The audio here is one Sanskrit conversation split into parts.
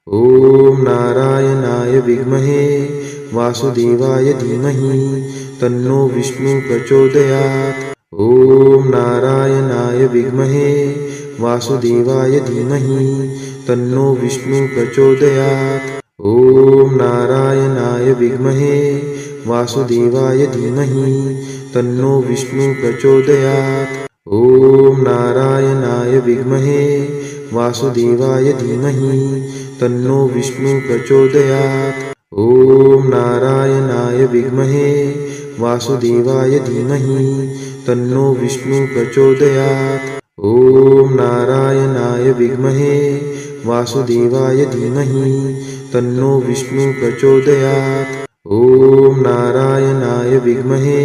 ॐ नारायणाय विद्महे वासुदेवाय धीमहि तन्नो विष्णु प्रचोदयात्। ॐ नारायणाय विद्महे वासुदेवाय धीमहि तन्नो विष्णु प्रचोदयात्। ॐ नारायणाय विद्महे वासुदेवाय धीमहि तन्नो विष्णु प्रचोदयात्। ॐ नारायणाय विद्महे वासुदेवाय धीमहि तन्नो विष्णु प्रचोदयात्। ॐ नारायणाय विद्महे वासुदेवाय धीमहि तन्नो विष्णु प्रचोदयात्। ॐ नारायणाय विद्महे वासुदेवाय धीमहि तन्नो विष्णु प्रचोदयात्। ॐ नारायणाय विद्महे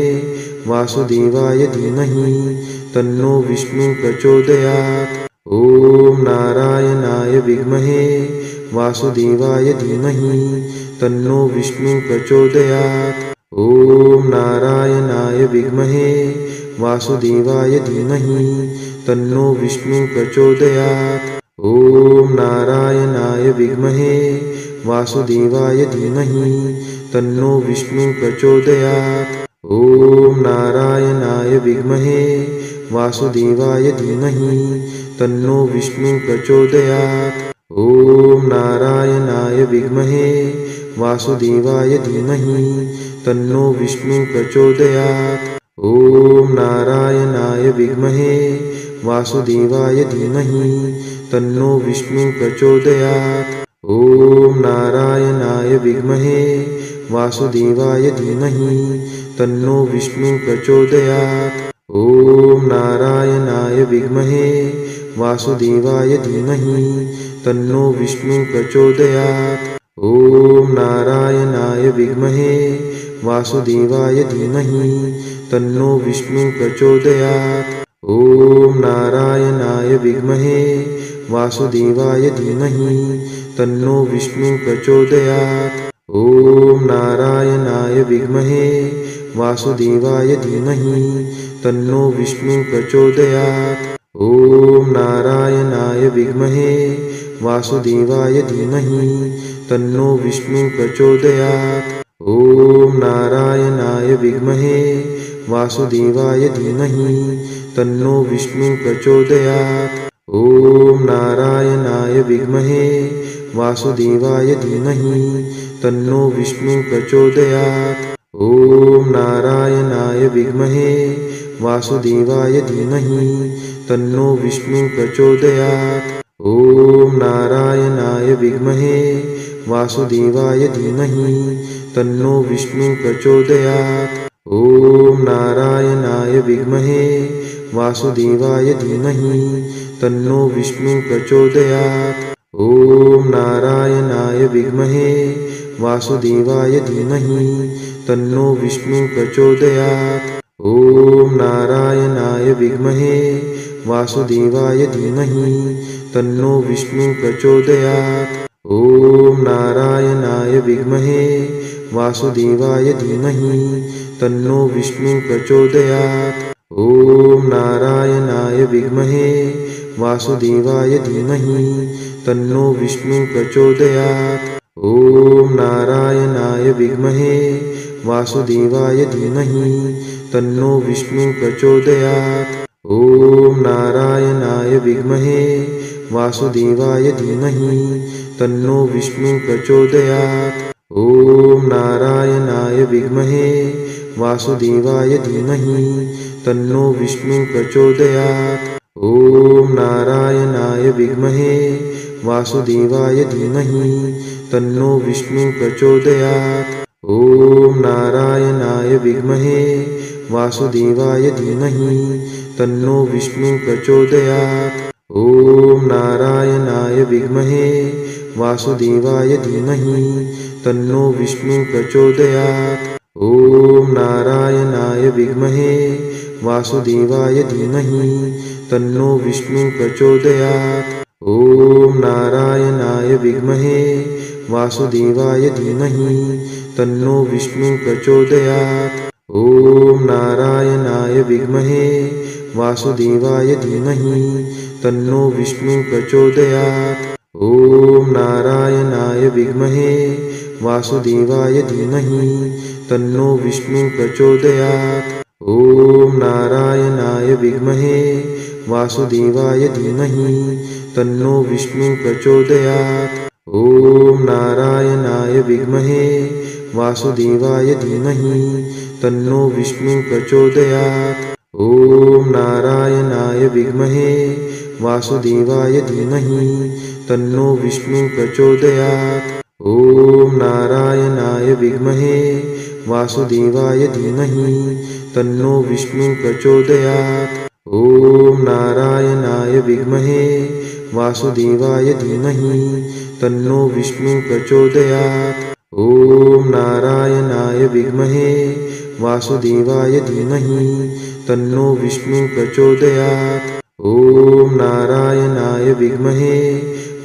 वासुदेवाय धीमहि तन्नो विष्णु प्रचोदयात्। ॐ नारायणाय विद्महे वासुदेवाय धीमहि तन्नो विष्णु प्रचोदयात्। ॐ नारायणाय विद्महे वासुदेवाय धीमहि तन्नो विष्णु प्रचोदयात्। ॐ नारायणाय विद्महे वासुदेवाय धीमहि तन्नो विष्णु प्रचोदयात्। ॐ नारायणाय विद्महे वासुदेवाय धीमहि तन्नो विष्णु प्रचोदयात्। ॐ नारायणाय विद्महे वासुदेवाय धीमहि तन्नो विष्णु प्रचोदयात्। ॐ नारायणाय विद्महे वासुदेवाय धीमहि तन्नो विष्णु प्रचोदयात्। ॐ नारायणाय विद्महे वासुदेवाय धीमहि तन्नो विष्णु प्रचोदयात्। ॐ नारायणाय विद्महे वासुदेवाय धीमहि तन्नो विष्णु प्रचोदयात्। ॐ नारायणाय विद्महे वासुदेवाय धीमहि तन्नो विष्णु प्रचोदयात्। ॐ नारायणाय विद्महे वासुदेवाय धीमहि तन्नो विष्णु प्रचोदयात्। ॐ नारायणाय विद्महे वासुदेवाय धीमहि तन्नो विष्णु प्रचोदयात्। ॐ नारायणाय विद्महे वासुदेवाय धीमहि तन्नो विष्णु प्रचोदयात्। ॐ नारायणाय विद्महे वासुदेवाय धीमहि तन्नो विष्णु प्रचोदयात्। ॐ नारायणाय विद्महे वासुदेवाय धीमहि तन्नो विष्णु प्रचोदयात्। ॐ नारायणाय विद्महे वासुदेवाय धीमहि तन्नो विष्णु प्रचोदयात्। ॐ नारायणाय विद्महे वासुदेवाय धीमहि तन्नो विष्णु प्रचोदयात्। ॐ नारायणाय विद्महे वासुदेवाय धीमहि तन्नो विष्णु प्रचोदयात्। ॐ नारायणाय विद्महे वासुदेवाय धीमहि तन्नो विष्णु प्रचोदयात्। ॐ नारायणाय विद्महे वासुदेवाय धीमहि तन्नो विष्णु प्रचोदयात्। ॐ नारायणाय विद्महे वासुदेवाय धीमहि तन्नो विष्णु प्रचोदयात्। ॐ नारायणाय विद्महे वासुदेवाय धीमहि तन्नो विष्णु प्रचोदयात्। ॐ नारायणाय विद्महे वासुदेवाय धीमहि तन्नो विष्णु प्रचोदयात्। ॐ नारायणाय विद्महे वासुदेवाय धीमहि तन्नो विष्णु प्रचोदयात्। ॐ नारायणाय विद्महे वासुदेवाय धीमहि तन्नो विष्णु प्रचोदयात्। ॐ नारायणाय विद्महे वासुदेवाय धीमहि तन्नो विष्णु प्रचोदयात्। ॐ नारायणाय विद्महे वासुदेवाय धीमहि तन्नो विष्णु प्रचोदयात्। ॐ नारायणाय विद्महे वासुदेवाय धीमहि तन्नो विष्णु प्रचोदयात्। ॐ नारायणाय विद्महे वासुदेवाय धीमहि तन्नो विष्णु प्रचोदयात्। ॐ नारायणाय विद्महे वासुदेवाय धीमहि तन्नो विष्णु प्रचोदयात्। ॐ नारायणाय विद्महे वासुदेवाय धीमहि तन्नो विष्णु प्रचोदयात्। ॐ नारायणाय विद्महे वासुदेवाय धीमहि तन्नो विष्णु प्रचोदयात्। ॐ नारायणाय विद्महे वासुदेवाय धीमहि तन्नो विष्णु प्रचोदयात्। ॐ नारायणाय विद्महे वासुदेवाय धीमहि तन्नो विष्णु प्रचोदयात्। ॐ नारायणाय विद्महे वासुदेवाय धीमहि तन्नो विष्णु प्रचोदयात्। ॐ नारायणाय विद्महे वासुदेवाय धीमहि तन्नो विष्णु प्रचोदयात्। ॐ नारायणाय विद्महे वासुदेवाय धीमहि तन्नो विष्णु प्रचोदयात्। ॐ नारायणाय विद्महे वासुदेवाय धीमहि तन्नो विष्णु प्रचोदयात्। ॐ नारायणाय विद्महे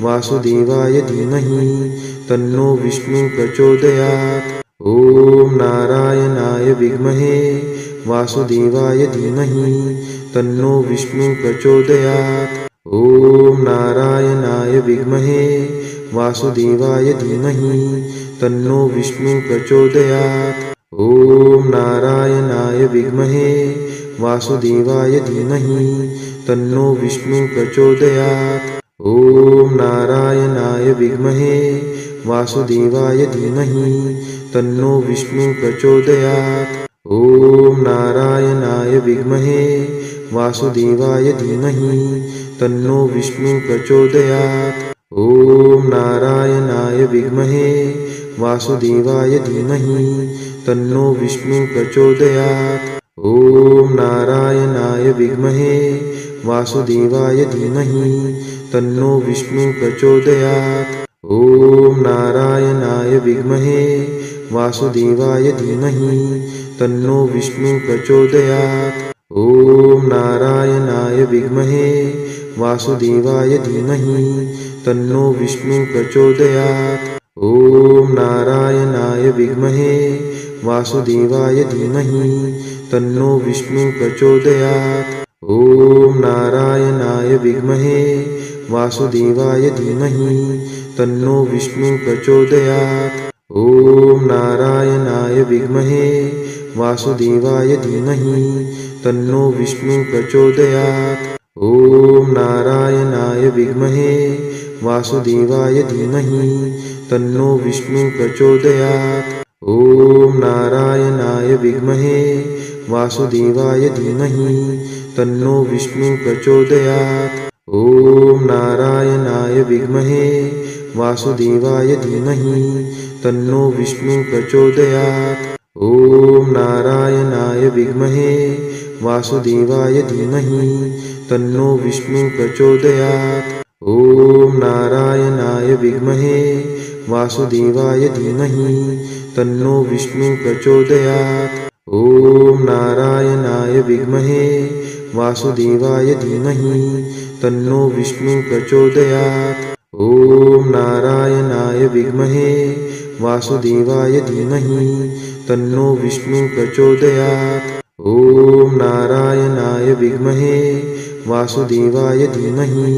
वासुदेवाय धीमहि तन्नो विष्णु प्रचोदयात्। ॐ नारायणाय विद्महे वासुदेवाय धीमहि तन्नो विष्णु प्रचोदयात्। ॐ नारायणाय विद्महे वासुदेवाय धीमहि तन्नो विष्णु प्रचोदयात्। ॐ नारायणाय विद्महे वासुदेवाय धीमहि तन्नो विष्णु प्रचोदयात्। ॐ नारायणाय विद्महे वासुदेवाय धीमहि तन्नो विष्णु प्रचोदयात्। ॐ नारायणाय विद्महे वासुदेवाय धीमहि तन्नो विष्णु प्रचोदयात्। ॐ नारायणाय विद्महे वासुदेवाय धीमहि तन्नो विष्णु प्रचोदयात्। ॐ नारायणाय विद्महे वासुदेवाय धीमहि तन्नो विष्णु प्रचोदयात्। ॐ नारायणाय विद्महे वासुदेवाय धीमहि तन्नो विष्णु प्रचोदयात्। ॐ नारायणाय विद्महे वासुदेवाय धीमहि तन्नो विष्णु प्रचोदयात्। ॐ नारायणाय विद्महे वासुदेवाय धीमहि तन्नो विष्णु प्रचोदयात्। ॐ नारायणाय विद्महे वासुदेवाय धीमहि तन्नो विष्णु प्रचोदयात्। ॐ नारायणाय विद्महे वासुदेवाय धीमहि तन्नो विष्णु प्रचोदयात्। ॐ नारायणाय विद्महे वासुदेवाय धीमहि तन्नो विष्णु प्रचोदयात्। ॐ नारायणाय विद्महे वासुदेवाय धीमहि तन्नो विष्णु प्रचोदयात्। ॐ नारायणाय विद्महे वासुदेवाय धीमहि तन्नो विष्णु प्रचोदयात्। ॐ नारायणाय विद्महे वासुदेवाय धीमहि तन्नो विष्णु प्रचोदयात्। ॐ नारायणाय विद्महे वासुदेवाय धीमहि तन्नो विष्णु प्रचोदयात्। ॐ नारायणाय विद्महे वासुदेवाय धीमहि तन्नो विष्णु प्रचोदयात्। ॐ नारायणाय विद्महे वासुदेवाय धीमहि तन्नो विष्णु प्रचोदयात्। ॐ नारायणाय विद्महे वासुदेवाय धीमहि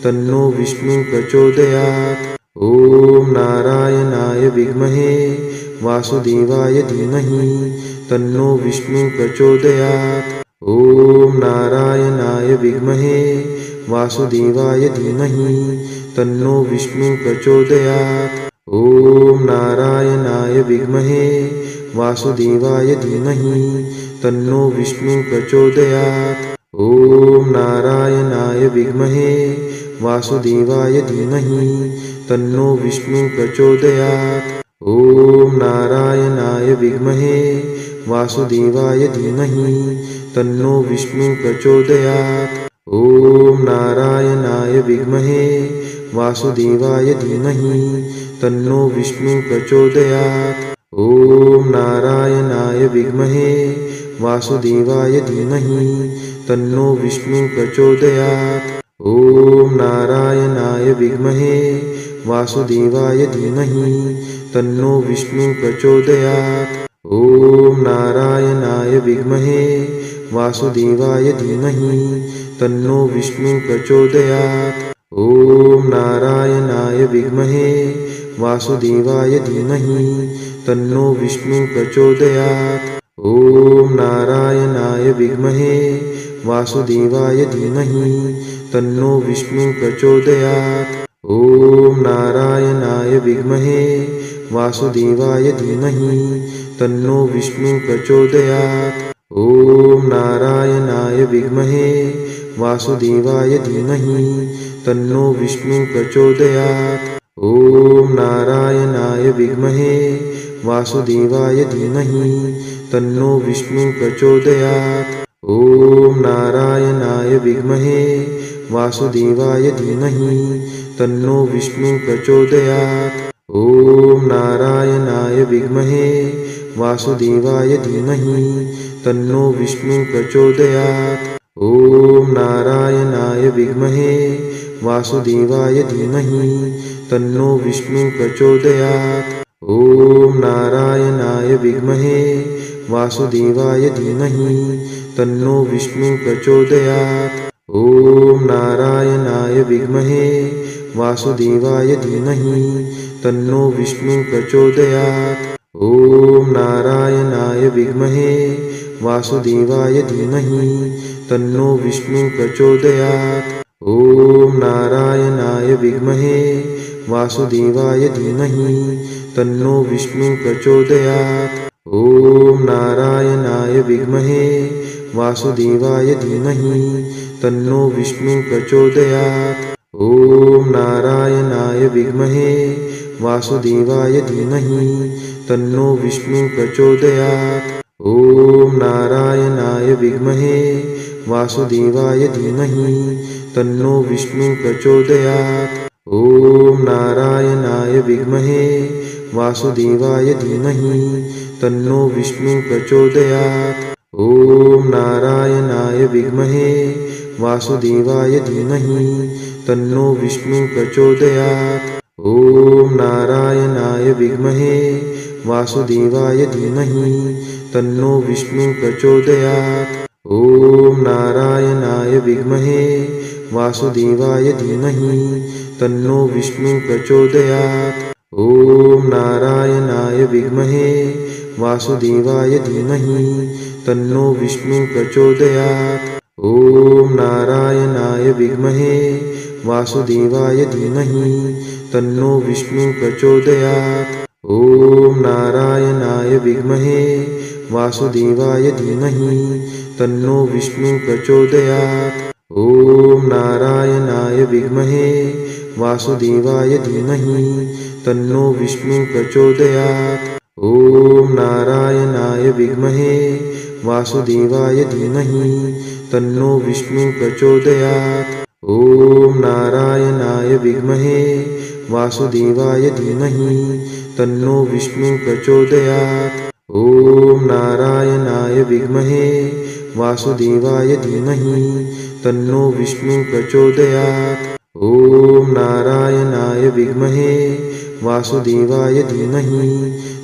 तन्नो विष्णु प्रचोदयात्। ॐ नारायणाय विद्महे वासुदेवाय धीमहि तन्नो विष्णु प्रचोदयात्। ॐ नारायणाय विद्महे वासुदेवाय धीमहि तन्नो विष्णु प्रचोदयात्। ॐ नारायणाय विद्महे वासुदेवाय धीमहि तन्नो विष्णु प्रचोदयात्। ॐ नारायणाय विद्महे वासुदेवाय धीमहि तन्नो विष्णु प्रचोदयात्। ॐ नारायणाय विद्महे वासुदेवाय धीमहि तन्नो विष्णु प्रचोदयात्। ॐ नारायणाय विद्महे वासुदेवाय धीमहि तन्नो विष्णु प्रचोदयात्। ॐ नारायणाय विद्महे वासुदेवाय धीमहि तन्नो विष्णु प्रचोदयात्। ॐ नारायणाय विद्महे वासुदेवाय धीमहि तन्नो विष्णु प्रचोदयात्। ॐ नारायणाय विद्महे वासुदेवाय धीमहि तन्नो विष्णु प्रचोदयात्। ॐ नारायणाय विद्महे वासुदेवाय धीमहि तन्नो विष्णु प्रचोदयात्। ॐ नारायणाय विद्महे वासुदेवाय धीमहि तन्नो विष्णु प्रचोदयात्। ॐ नारायणाय विद्महे वासुदेवाय धीमहि तन्नो विष्णु प्रचोदयात्। ॐ नारायणाय विद्महे वासुदेवाय धीमहि तन्नो विष्णु प्रचोदयात्। ॐ नारायणाय विद्महे वासुदेवाय धीमहि तन्नो विष्णु प्रचोदयात्। ॐ नारायणाय विद्महे वासुदेवाय धीमहि तन्नो विष्णु प्रचोदयात्। ॐ नारायणाय विद्महे वासुदेवाय धीमहि तन्नो विष्णु प्रचोदयात्। ॐ नारायणाय विद्महे वासुदेवाय धीमहि तन्नो विष्णु प्रचोदयात्। ॐ नारायणाय विद्महे वासुदेवाय धीमहि तन्नो विष्णु प्रचोदयात्। ॐ नारायणाय विद्महे वासुदेवाय धीमहि तन्नो विष्णु प्रचोदयात्। ॐ नारायणाय विद्महे वासुदेवाय धीमहि तन्नो विष्णु प्रचोदयात्। ॐ नारायणाय विद्महे वासुदेवाय धीमहि तन्नो विष्णु प्रचोदयात्। ॐ नारायणाय विद्महे वासुदेवाय धीमहि तन्नो विष्णु प्रचोदयात्। ॐ नारायणाय विद्महे वासुदेवाय धीमहि तन्नो विष्णु प्रचोदयात्। ॐ नारायणाय विद्महे वासुदेवाय धीमहि तन्नो विष्णु प्रचोदयात्। ॐ नारायणाय विद्महे वासुदेवाय धीमहि तन्नो विष्णु प्रचोदयात्। ॐ नारायणाय विद्महे वासुदेवाय धीमहि तन्नो विष्णु प्रचोदयात्। ॐ नारायणाय विद्महे वासुदेवाय धीमहि तन्नो विष्णु प्रचोदयात्। ॐ नारायणाय विद्महे वासुदेवाय धीमहि तन्नो विष्णु प्रचोदयात्। ॐ नारायणाय विद्महे वासुदेवाय धीमहि तन्नो विष्णु प्रचोदयात्। ॐ नारायणाय विद्महे वासुदेवाय धीमहि तन्नो विष्णु प्रचोदयात्। ॐ नारायणाय विद्महे वासुदेवाय धीमहि तन्नो विष्णु प्रचोदयात्। ॐ नारायणाय विद्महे वासुदेवाय धीमहि तन्नो विष्णु प्रचोदयात्। ॐ नारायणाय विद्महे वासुदेवाय धीमहि तन्नो विष्णु प्रचोदयात्। ॐ नारायणाय विद्महे वासुदेवाय धीमहि तन्नो विष्णु प्रचोदयात्। ॐ नारायणाय विद्महे वासुदेवाय धीमहि तन्नो विष्णु प्रचोदयात्। ॐ नारायणाय विद्महे वासुदेवाय धीमहि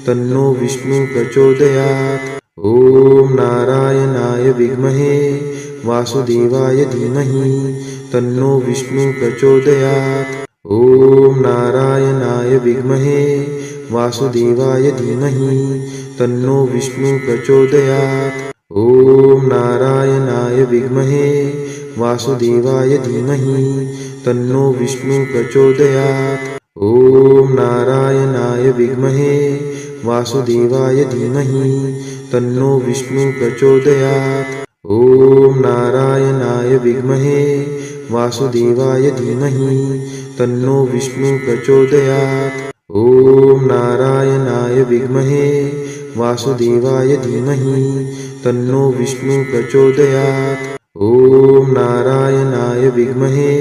तन्नो विष्णु प्रचोदयात्। ॐ नारायणाय विद्महे वासुदेवाय धीमहि तन्नो विष्णु प्रचोदयात्। ॐ नारायणाय विद्महे वासुदेवाय धीमहि तन्नो विष्णु प्रचोदयात्। ॐ नारायणाय विद्महे वासुदेवाय धीमहि तन्नो विष्णु प्रचोदयात्। ॐ नारायणाय विद्महे वासुदेवाय धीमहि तन्नो विष्णु प्रचोदयात्। ॐ नारायणाय विद्महे वासुदेवाय धीमहि तन्नो विष्णु प्रचोदयात्। ॐ नारायणाय विद्महे वासुदेवाय धीमहि तन्नो विष्णु प्रचोदयात्। ॐ नारायणाय विद्महे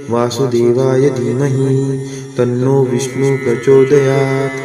वासुदेवाय धीमहि तन्नो विष्णु प्रचोदयात्।